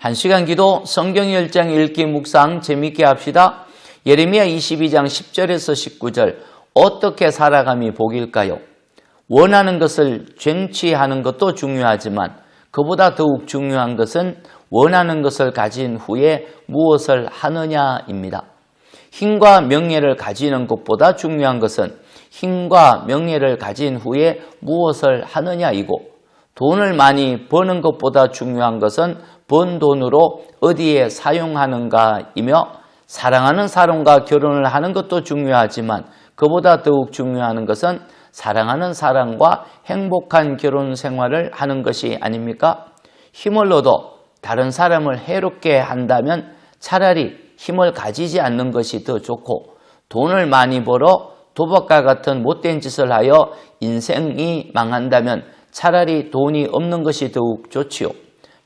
1시간 기도 성경 10장 읽기 묵상 재미있게 합시다. 예레미야 22장 10절에서 19절 어떻게 살아감이 복일까요? 원하는 것을 쟁취하는 것도 중요하지만 그보다 더욱 중요한 것은 원하는 것을 가진 후에 무엇을 하느냐입니다. 힘과 명예를 가지는 것보다 중요한 것은 힘과 명예를 가진 후에 무엇을 하느냐이고 돈을 많이 버는 것보다 중요한 것은 번 돈으로 어디에 사용하는가이며 사랑하는 사람과 결혼을 하는 것도 중요하지만 그보다 더욱 중요한 것은 사랑하는 사람과 행복한 결혼 생활을 하는 것이 아닙니까? 힘을 얻어 다른 사람을 해롭게 한다면 차라리 힘을 가지지 않는 것이 더 좋고 돈을 많이 벌어 도박과 같은 못된 짓을 하여 인생이 망한다면 차라리 돈이 없는 것이 더욱 좋지요.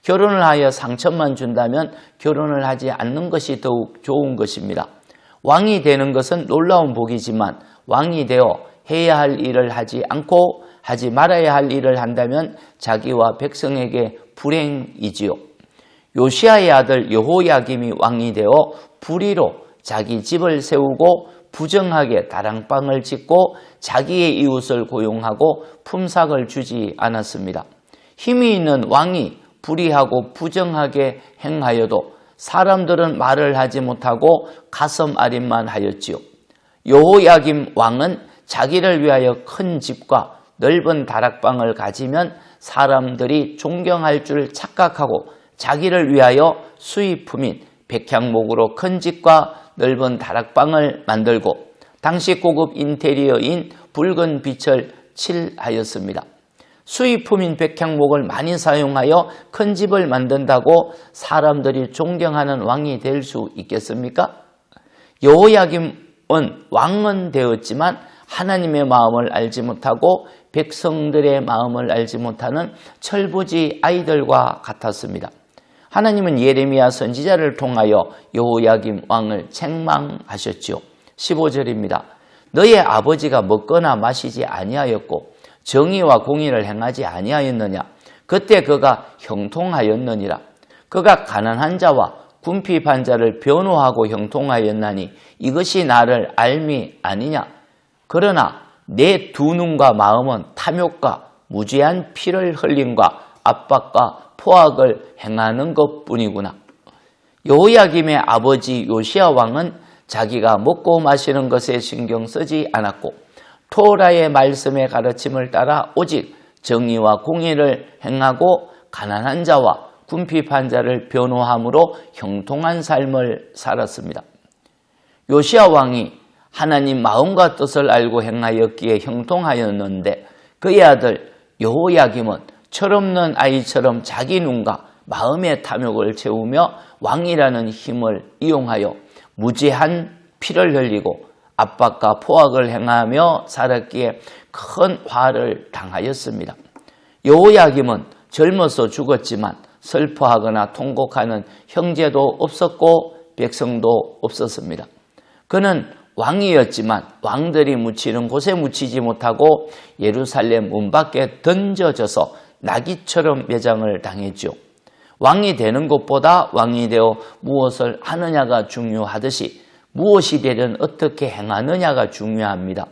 결혼을 하여 상처만 준다면 결혼을 하지 않는 것이 더욱 좋은 것입니다. 왕이 되는 것은 놀라운 복이지만 왕이 되어 해야 할 일을 하지 않고 하지 말아야 할 일을 한다면 자기와 백성에게 불행이지요. 요시야의 아들 여호야김이 왕이 되어 불의로 자기 집을 세우고 부정하게 다랑방을 짓고 자기의 이웃을 고용하고 품삯을 주지 않았습니다. 힘이 있는 왕이 불의하고 부정하게 행하여도 사람들은 말을 하지 못하고 가슴 아린만 하였지요. 여호야김 왕은 자기를 위하여 큰 집과 넓은 다락방을 가지면 사람들이 존경할 줄 착각하고 자기를 위하여 수입품인 백향목으로 큰 집과 넓은 다락방을 만들고 당시 고급 인테리어인 붉은 빛을 칠하였습니다. 수입품인 백향목을 많이 사용하여 큰 집을 만든다고 사람들이 존경하는 왕이 될 수 있겠습니까? 여호야김은 왕은 되었지만 하나님의 마음을 알지 못하고 백성들의 마음을 알지 못하는 철부지 아이들과 같았습니다. 하나님은 예레미야 선지자를 통하여 여호야김 왕을 책망하셨지요. 15절입니다. 너의 아버지가 먹거나 마시지 아니하였고 정의와 공의를 행하지 아니하였느냐? 그때 그가 형통하였느니라. 그가 가난한 자와 궁핍한 자를 변호하고 형통하였나니 이것이 나를 알미 아니냐? 그러나 내 두 눈과 마음은 탐욕과 무죄한 피를 흘림과 압박과 포악을 행하는 것뿐이구나. 여호야김의 아버지 요시야 왕은 자기가 먹고 마시는 것에 신경 쓰지 않았고 토라의 말씀의 가르침을 따라 오직 정의와 공의를 행하고 가난한 자와 궁핍한 자를 변호함으로 형통한 삶을 살았습니다. 요시야 왕이 하나님 마음과 뜻을 알고 행하였기에 형통하였는데 그의 아들 여호야김은 철없는 아이처럼 자기 눈과 마음의 탐욕을 채우며 왕이라는 힘을 이용하여 무죄한 피를 흘리고 압박과 포악을 행하며 살았기에 큰 화를 당하였습니다. 여호야김은 젊어서 죽었지만 슬퍼하거나 통곡하는 형제도 없었고 백성도 없었습니다. 그는 왕이었지만 왕들이 묻히는 곳에 묻히지 못하고 예루살렘 문 밖에 던져져서 나귀처럼 매장을 당했죠. 왕이 되는 것보다 왕이 되어 무엇을 하느냐가 중요하듯이 무엇이 되든 어떻게 행하느냐가 중요합니다.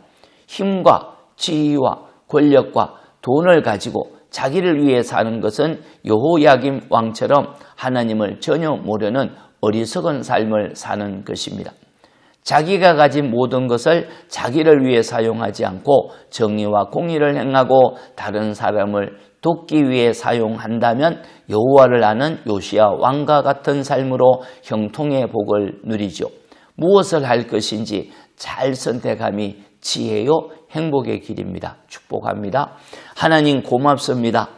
힘과 지위와 권력과 돈을 가지고 자기를 위해 사는 것은 여호야김 왕처럼 하나님을 전혀 모르는 어리석은 삶을 사는 것입니다. 자기가 가진 모든 것을 자기를 위해 사용하지 않고 정의와 공의를 행하고 다른 사람을 돕기 위해 사용한다면 여호와를 아는 요시야 왕과 같은 삶으로 형통의 복을 누리죠. 무엇을 할 것인지 잘 선택함이 지혜요 행복의 길입니다. 축복합니다. 하나님 고맙습니다.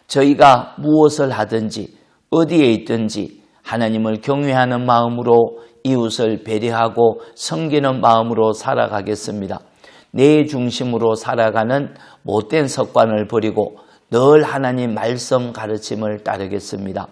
저희가 무엇을 하든지 어디에 있든지 하나님을 경외하는 마음으로 이웃을 배려하고 섬기는 마음으로 살아가겠습니다. 내 중심으로 살아가는 못된 습관을 버리고 늘 하나님 말씀 가르침을 따르겠습니다.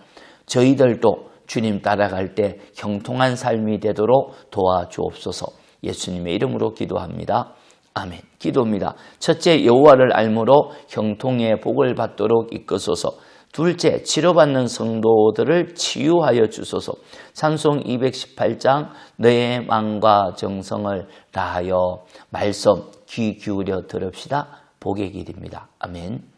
저희들도 주님 따라갈 때 형통한 삶이 되도록 도와주옵소서. 예수님의 이름으로 기도합니다. 아멘. 기도입니다. 첫째, 여호와를 알므로 형통의 복을 받도록 이끄소서. 둘째, 치료받는 성도들을 치유하여 주소서. 찬송 218장 너의 마음과 정성을 다하여 말씀 귀 기울여 들읍시다. 복의 길입니다. 아멘.